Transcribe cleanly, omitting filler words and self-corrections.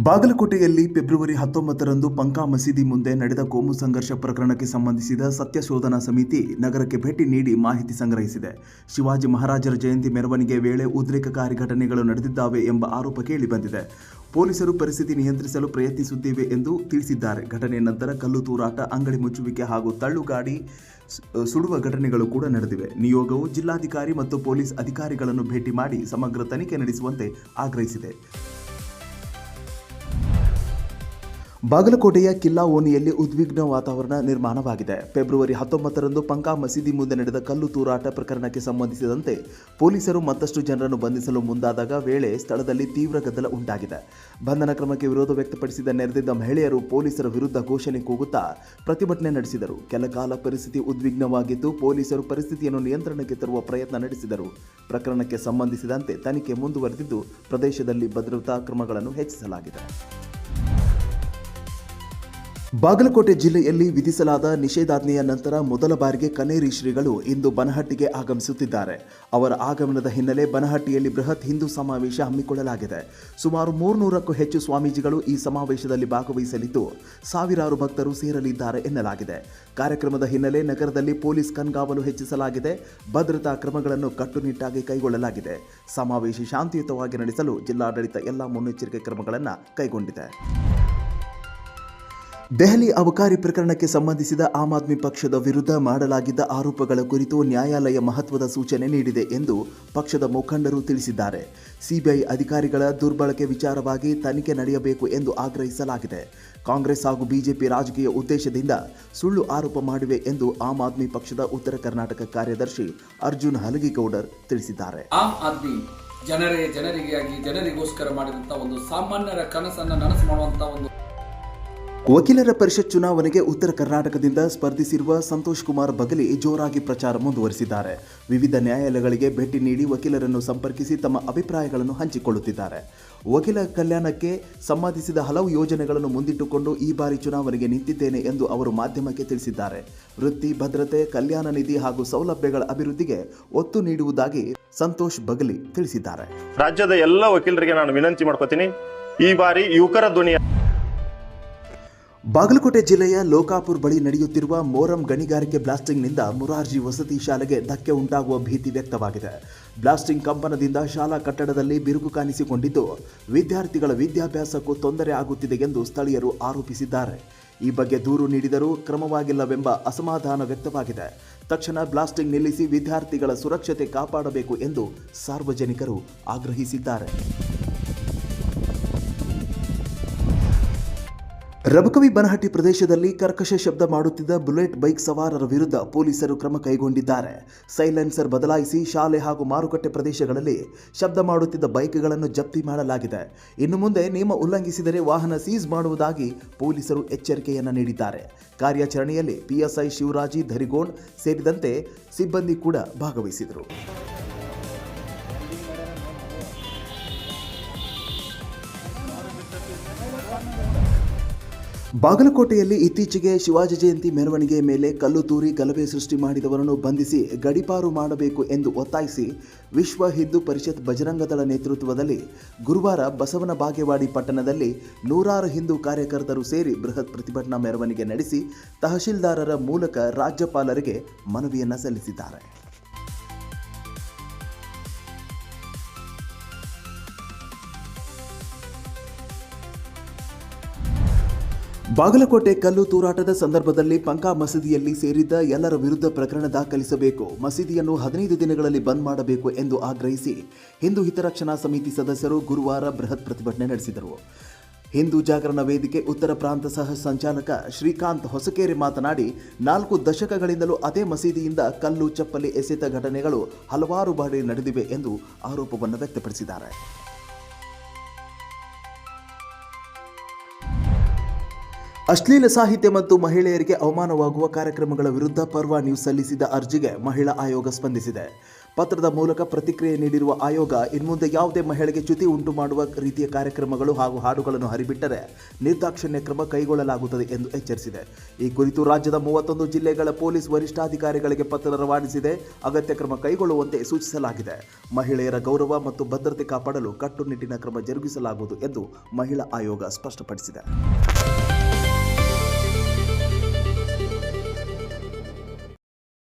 ಬಾಗಲಕೋಟೆಯಲ್ಲಿ ಫೆಬ್ರವರಿ 19ರಂದು ಪಂಕಾ ಮಸೀದಿ ಮುಂದೆ ನಡೆದ ಕೋಮು ಸಂಘರ್ಷ ಪ್ರಕರಣಕ್ಕೆ ಸಂಬಂಧಿಸಿದ ಸತ್ಯಶೋಧನಾ ಸಮಿತಿ ನಗರಕ್ಕೆ ಭೇಟಿ ನೀಡಿ ಮಾಹಿತಿ ಸಂಗ್ರಹಿಸಿದೆ. ಶಿವಾಜಿ ಮಹಾರಾಜರ ಜಯಂತಿ ಮೆರವಣಿಗೆ ವೇಳೆ ಉದ್ರೇಕಕಾರಿ ಘಟನೆಗಳು ನಡೆದಿದ್ದಾವೆ ಎಂಬ ಆರೋಪ ಕೇಳಿಬಂದಿದೆ. ಪೊಲೀಸರು ಪರಿಸ್ಥಿತಿ ನಿಯಂತ್ರಿಸಲು ಪ್ರಯತ್ನಿಸುತ್ತಿವೆ ಎಂದು ತಿಳಿಸಿದ್ದಾರೆ. ಘಟನೆಯ ನಂತರ ಕಲ್ಲು ತೂರಾಟ, ಅಂಗಡಿ ಮುಚ್ಚುವಿಕೆ ಹಾಗೂ ತಳ್ಳುಗಾಡಿ ಸುಡುವ ಘಟನೆಗಳು ಕೂಡ ನಡೆದಿವೆ. ನಿಯೋಗವು ಜಿಲ್ಲಾಧಿಕಾರಿ ಮತ್ತು ಪೊಲೀಸ್ ಅಧಿಕಾರಿಗಳನ್ನು ಭೇಟಿ ಮಾಡಿ ಸಮಗ್ರ ತನಿಖೆ ನಡೆಸುವಂತೆ ಆಗ್ರಹಿಸಿದೆ. ಬಾಗಲಕೋಟೆಯ ಕಿಲ್ಲಾ ಓಣಿಯಲ್ಲಿ ಉದ್ವಿಗ್ನ ವಾತಾವರಣ ನಿರ್ಮಾಣವಾಗಿದೆ. ಫೆಬ್ರವರಿ 19ರಂದು ಪಂಕಾ ಮಸೀದಿ ಮುಂದೆ ನಡೆದ ಕಲ್ಲು ತೂರಾಟ ಪ್ರಕರಣಕ್ಕೆ ಸಂಬಂಧಿಸಿದಂತೆ ಪೊಲೀಸರು ಮತ್ತಷ್ಟು ಜನರನ್ನು ಬಂಧಿಸಲು ಮುಂದಾದಾಗ ವೇಳೆ ಸ್ಥಳದಲ್ಲಿ ತೀವ್ರ ಗದ್ದಲ ಉಂಟಾಗಿದೆ. ಬಂಧನ ಕ್ರಮಕ್ಕೆ ವಿರೋಧ ವ್ಯಕ್ತಪಡಿಸಿದ ನೆರೆದಿದ್ದ ಮಹಿಳೆಯರು ಪೊಲೀಸರ ವಿರುದ್ಧ ಘೋಷಣೆ ಕೂಗುತ್ತಾ ಪ್ರತಿಭಟನೆ ನಡೆಸಿದರು. ಕೆಲಕಾಲ ಪರಿಸ್ಥಿತಿ ಉದ್ವಿಗ್ನವಾಗಿದ್ದು ಪೊಲೀಸರು ಪರಿಸ್ಥಿತಿಯನ್ನು ನಿಯಂತ್ರಣಕ್ಕೆ ತರುವ ಪ್ರಯತ್ನ ನಡೆಸಿದರು. ಪ್ರಕರಣಕ್ಕೆ ಸಂಬಂಧಿಸಿದಂತೆ ತನಿಖೆ ಮುಂದುವರೆದಿದ್ದು ಪ್ರದೇಶದಲ್ಲಿ ಭದ್ರತಾ ಕ್ರಮಗಳನ್ನು ಹೆಚ್ಚಿಸಲಾಗಿದೆ. ಬಾಗಲಕೋಟೆ ಜಿಲ್ಲೆಯಲ್ಲಿ ವಿಧಿಸಲಾದ ನಿಷೇಧಾಜ್ಞೆಯ ನಂತರ ಮೊದಲ ಬಾರಿಗೆ ಕನೇರಿ ಶ್ರೀಗಳು ಇಂದು ಬನಹಟ್ಟಿಗೆ ಆಗಮಿಸುತ್ತಿದ್ದಾರೆ. ಅವರ ಆಗಮನದ ಹಿನ್ನೆಲೆ ಬನಹಟ್ಟಿಯಲ್ಲಿ ಬೃಹತ್ ಹಿಂದೂ ಸಮಾವೇಶ ಹಮ್ಮಿಕೊಳ್ಳಲಾಗಿದೆ. ಸುಮಾರು 300ಕ್ಕೂ ಹೆಚ್ಚು ಸ್ವಾಮೀಜಿಗಳು ಈ ಸಮಾವೇಶದಲ್ಲಿ ಭಾಗವಹಿಸಲಿದ್ದು ಸಾವಿರಾರು ಭಕ್ತರು ಸೇರಲಿದ್ದಾರೆ ಎನ್ನಲಾಗಿದೆ. ಕಾರ್ಯಕ್ರಮದ ಹಿನ್ನೆಲೆ ನಗರದಲ್ಲಿ ಪೊಲೀಸ್ ಕಣ್ಗಾವಲು ಹೆಚ್ಚಿಸಲಾಗಿದೆ. ಭದ್ರತಾ ಕ್ರಮಗಳನ್ನು ಕಟ್ಟುನಿಟ್ಟಾಗಿ ಕೈಗೊಳ್ಳಲಾಗಿದೆ. ಸಮಾವೇಶ ಶಾಂತಿಯುತವಾಗಿ ನಡೆಸಲು ಜಿಲ್ಲಾಡಳಿತ ಎಲ್ಲ ಮುನ್ನೆಚ್ಚರಿಕೆ ಕ್ರಮಗಳನ್ನು ಕೈಗೊಂಡಿದೆ. ದೆಹಲಿ ಅಬಕಾರಿ ಪ್ರಕರಣಕ್ಕೆ ಸಂಬಂಧಿಸಿದ ಆಮ್ ಆದ್ಮಿ ಪಕ್ಷದ ವಿರುದ್ಧ ಮಾಡಲಾಗಿದ್ದ ಆರೋಪಗಳ ಕುರಿತು ನ್ಯಾಯಾಲಯ ಮಹತ್ವದ ಸೂಚನೆ ನೀಡಿದೆ ಎಂದು ಪಕ್ಷದ ಮುಖಂಡರು ತಿಳಿಸಿದ್ದಾರೆ. ಸಿಬಿಐ ಅಧಿಕಾರಿಗಳ ದುರ್ಬಳಕೆ ವಿಚಾರವಾಗಿ ತನಿಖೆ ನಡೆಯಬೇಕು ಎಂದು ಆಗ್ರಹಿಸಲಾಗಿದೆ. ಕಾಂಗ್ರೆಸ್ ಹಾಗೂ ಬಿಜೆಪಿ ರಾಜಕೀಯ ಉದ್ದೇಶದಿಂದ ಸುಳ್ಳು ಆರೋಪ ಮಾಡಿವೆ ಎಂದು ಆಮ್ ಆದ್ಮಿ ಪಕ್ಷದ ಉತ್ತರ ಕರ್ನಾಟಕ ಕಾರ್ಯದರ್ಶಿ ಅರ್ಜುನ್ ಹಲಗಿಗೌಡರ್ ತಿಳಿಸಿದ್ದಾರೆ. ಆಮ್ ಆದ್ಮಿ ಜನರಿಗಾಗಿ ಜನರಿಗೋಸ್ಕರ ಮಾಡಿದಂತ ಒಂದು ಸಾಮಾನ್ಯರ ಕನಸನ್ನು ನನಸು ಮಾಡುವಂತ ಒಂದು ವಕೀಲರ ಪರಿಷತ್ ಚುನಾವಣೆಗೆ ಉತ್ತರ ಕರ್ನಾಟಕದಿಂದ ಸ್ಪರ್ಧಿಸಿರುವ ಸಂತೋಷ್ ಕುಮಾರ್ ಬಗಲಿ ಜೋರಾಗಿ ಪ್ರಚಾರ ಮುಂದುವರಿಸಿದ್ದಾರೆ. ವಿವಿಧ ನ್ಯಾಯಾಲಯಗಳಿಗೆ ಭೇಟಿ ನೀಡಿ ವಕೀಲರನ್ನು ಸಂಪರ್ಕಿಸಿ ತಮ್ಮ ಅಭಿಪ್ರಾಯಗಳನ್ನು ಹಂಚಿಕೊಳ್ಳುತ್ತಿದ್ದಾರೆ. ವಕೀಲ ಕಲ್ಯಾಣಕ್ಕೆ ಸಂಬಂಧಿಸಿದ ಹಲವು ಯೋಜನೆಗಳನ್ನು ಮುಂದಿಟ್ಟುಕೊಂಡು ಈ ಬಾರಿ ಚುನಾವಣೆಗೆ ನಿಂತಿದ್ದೇನೆ ಎಂದು ಅವರು ಮಾಧ್ಯಮಕ್ಕೆ ತಿಳಿಸಿದ್ದಾರೆ. ವೃತ್ತಿ ಭದ್ರತೆ, ಕಲ್ಯಾಣ ನಿಧಿ ಹಾಗೂ ಸೌಲಭ್ಯಗಳ ಅಭಿವೃದ್ಧಿಗೆ ಒತ್ತು ನೀಡುವುದಾಗಿ ಸಂತೋಷ್ ಬಗಲಿ ತಿಳಿಸಿದ್ದಾರೆ. ರಾಜ್ಯದ ಎಲ್ಲ ವಕೀಲರಿಗೆ ನಾನು ವಿನಂತಿ ಮಾಡ್ಕೋತೀನಿ, ಈ ಬಾರಿ ಯುವಕರ ಧ್ವನಿ. ಬಾಗಲಕೋಟೆ ಜಿಲ್ಲೆಯ ಲೋಕಾಪುರ್ ಬಳಿ ನಡೆಯುತ್ತಿರುವ ಮೋರಂ ಗಣಿಗಾರಿಕೆ ಬ್ಲಾಸ್ಟಿಂಗ್ನಿಂದ ಮುರಾರ್ಜಿ ವಸತಿ ಶಾಲೆಗೆ ಧಕ್ಕೆ ಉಂಟಾಗುವ ಭೀತಿ ವ್ಯಕ್ತವಾಗಿದೆ. ಬ್ಲಾಸ್ಟಿಂಗ್ ಕಂಪನದಿಂದ ಶಾಲಾ ಕಟ್ಟಡದಲ್ಲಿ ಬಿರುಕು ಕಾಣಿಸಿಕೊಂಡಿದ್ದು ವಿದ್ಯಾರ್ಥಿಗಳ ವಿದ್ಯಾಭ್ಯಾಸಕ್ಕೂ ತೊಂದರೆ ಆಗುತ್ತಿದೆ ಎಂದು ಸ್ಥಳೀಯರು ಆರೋಪಿಸಿದ್ದಾರೆ. ಈ ಬಗ್ಗೆ ದೂರು ನೀಡಿದರೂ ಕ್ರಮವಾಗಿಲ್ಲವೆಂಬ ಅಸಮಾಧಾನ ವ್ಯಕ್ತವಾಗಿದೆ. ತಕ್ಷಣ ಬ್ಲಾಸ್ಟಿಂಗ್ ನಿಲ್ಲಿಸಿ ವಿದ್ಯಾರ್ಥಿಗಳ ಸುರಕ್ಷತೆ ಕಾಪಾಡಬೇಕು ಎಂದು ಸಾರ್ವಜನಿಕರು ಆಗ್ರಹಿಸಿದ್ದಾರೆ. ರಬಕವಿ ಬನಹಟ್ಟಿ ಪ್ರದೇಶದಲ್ಲಿ ಕರ್ಕಶ ಶಬ್ದ ಮಾಡುತ್ತಿದ್ದ ಬುಲೆಟ್ ಬೈಕ್ ಸವಾರರ ವಿರುದ್ಧ ಪೊಲೀಸರು ಕ್ರಮ ಕೈಗೊಂಡಿದ್ದಾರೆ. ಸೈಲೆನ್ಸರ್ ಬದಲಾಯಿಸಿ ಶಾಲೆ ಹಾಗೂ ಮಾರುಕಟ್ಟೆ ಪ್ರದೇಶಗಳಲ್ಲಿ ಶಬ್ದ ಮಾಡುತ್ತಿದ್ದ ಬೈಕ್ಗಳನ್ನು ಜಪ್ತಿ ಮಾಡಲಾಗಿದೆ. ಇನ್ನು ಮುಂದೆ ನಿಯಮ ಉಲ್ಲಂಘಿಸಿದರೆ ವಾಹನ ಸೀಸ್ ಮಾಡುವುದಾಗಿ ಪೊಲೀಸರು ಎಚ್ಚರಿಕೆಯನ್ನು ನೀಡಿದ್ದಾರೆ. ಕಾರ್ಯಾಚರಣೆಯಲ್ಲಿ ಪಿಎಸ್ಐ ಶಿವರಾಜಿ ಧರಿಗೋಣ್ ಸೇರಿದಂತೆ ಸಿಬ್ಬಂದಿ ಕೂಡ ಭಾಗವಹಿಸಿದರು. ಬಾಗಲಕೋಟೆಯಲ್ಲಿ ಇತ್ತೀಚೆಗೆ ಶಿವಾಜಿ ಜಯಂತಿ ಮೆರವಣಿಗೆ ಮೇಲೆ ಕಲ್ಲು ತೂರಿ ಗಲಭೆ ಸೃಷ್ಟಿ ಮಾಡಿದವರನ್ನು ಬಂಧಿಸಿ ಗಡೀಪಾರು ಮಾಡಬೇಕು ಎಂದು ಒತ್ತಾಯಿಸಿ ವಿಶ್ವ ಹಿಂದೂ ಪರಿಷತ್ ಬಜರಂಗದಳ ನೇತೃತ್ವದಲ್ಲಿ ಗುರುವಾರ ಬಸವನ ಬಾಗೇವಾಡಿ ಪಟ್ಟಣದಲ್ಲಿ ನೂರಾರು ಹಿಂದೂ ಕಾರ್ಯಕರ್ತರು ಸೇರಿ ಬೃಹತ್ ಪ್ರತಿಭಟನಾ ಮೆರವಣಿಗೆ ನಡೆಸಿ ತಹಶೀಲ್ದಾರರ ಮೂಲಕ ರಾಜ್ಯಪಾಲರಿಗೆ ಮನವಿಯನ್ನು ಸಲ್ಲಿಸಿದ್ದಾರೆ. ಬಾಗಲಕೋಟೆ ಕಲ್ಲು ತೂರಾಟದ ಸಂದರ್ಭದಲ್ಲಿ ಪಂಕಾ ಮಸೀದಿಯಲ್ಲಿ ಸೇರಿದ್ದ ಎಲ್ಲರ ವಿರುದ್ಧ ಪ್ರಕರಣ ದಾಖಲಿಸಬೇಕು, ಮಸೀದಿಯನ್ನು 15 ದಿನಗಳಲ್ಲಿ ಬಂದ್ ಮಾಡಬೇಕು ಎಂದು ಆಗ್ರಹಿಸಿ ಹಿಂದೂ ಹಿತರಕ್ಷಣಾ ಸಮಿತಿ ಸದಸ್ಯರು ಗುರುವಾರ ಬೃಹತ್ ಪ್ರತಿಭಟನೆ ನಡೆಸಿದರು. ಹಿಂದೂ ಜಾಗರಣ ವೇದಿಕೆ ಉತ್ತರ ಪ್ರಾಂತ ಸಹ ಸಂಚಾಲಕ ಶ್ರೀಕಾಂತ್ ಹೊಸಕೇರಿ ಮಾತನಾಡಿ 4 ದಶಕಗಳಿಂದಲೂ ಅದೇ ಮಸೀದಿಯಿಂದ ಕಲ್ಲು ಚಪ್ಪಲಿ ಎಸೆತ ಘಟನೆಗಳು ಹಲವಾರು ಬಾರಿ ನಡೆದಿವೆ ಎಂದು ಆರೋಪವನ್ನು ವ್ಯಕ್ತಪಡಿಸಿದ್ದಾರೆ. ಅಶ್ಲೀಲ ಸಾಹಿತ್ಯ ಮತ್ತು ಮಹಿಳೆಯರಿಗೆ ಅವಮಾನವಾಗುವ ಕಾರ್ಯಕ್ರಮಗಳ ವಿರುದ್ಧ ಪರ್ವ ನ್ಯೂಸ್ ಸಲ್ಲಿಸಿದ ಅರ್ಜಿಗೆ ಮಹಿಳಾ ಆಯೋಗ ಸ್ಪಂದಿಸಿದೆ. ಪತ್ರದ ಮೂಲಕ ಪ್ರತಿಕ್ರಿಯೆ ನೀಡಿರುವ ಆಯೋಗ ಇನ್ಮುಂದೆ ಯಾವುದೇ ಮಹಿಳೆಗೆ ಚ್ಯುತಿ ಉಂಟು ಮಾಡುವ ರೀತಿಯ ಕಾರ್ಯಕ್ರಮಗಳು ಹಾಗೂ ಹಾಡುಗಳನ್ನು ಹರಿಬಿಟ್ಟರೆ ನಿರ್ದಾಕ್ಷಿಣ್ಯ ಕ್ರಮ ಕೈಗೊಳ್ಳಲಾಗುತ್ತದೆ ಎಂದು ಎಚ್ಚರಿಸಿದೆ. ಈ ಕುರಿತು ರಾಜ್ಯದ 31 ಜಿಲ್ಲೆಗಳ ಪೊಲೀಸ್ ವರಿಷ್ಠಾಧಿಕಾರಿಗಳಿಗೆ ಪತ್ರ ರವಾನಿಸಿದೆ. ಅಗತ್ಯ ಕ್ರಮ ಕೈಗೊಳ್ಳುವಂತೆ ಸೂಚಿಸಲಾಗಿದೆ. ಮಹಿಳೆಯರ ಗೌರವ ಮತ್ತು ಭದ್ರತೆ ಕಾಪಾಡಲು ಕಟ್ಟುನಿಟ್ಟಿನ ಕ್ರಮ ಜರುಗಿಸಲಾಗುವುದು ಎಂದು ಮಹಿಳಾ ಆಯೋಗ ಸ್ಪಷ್ಟಪಡಿಸಿದೆ.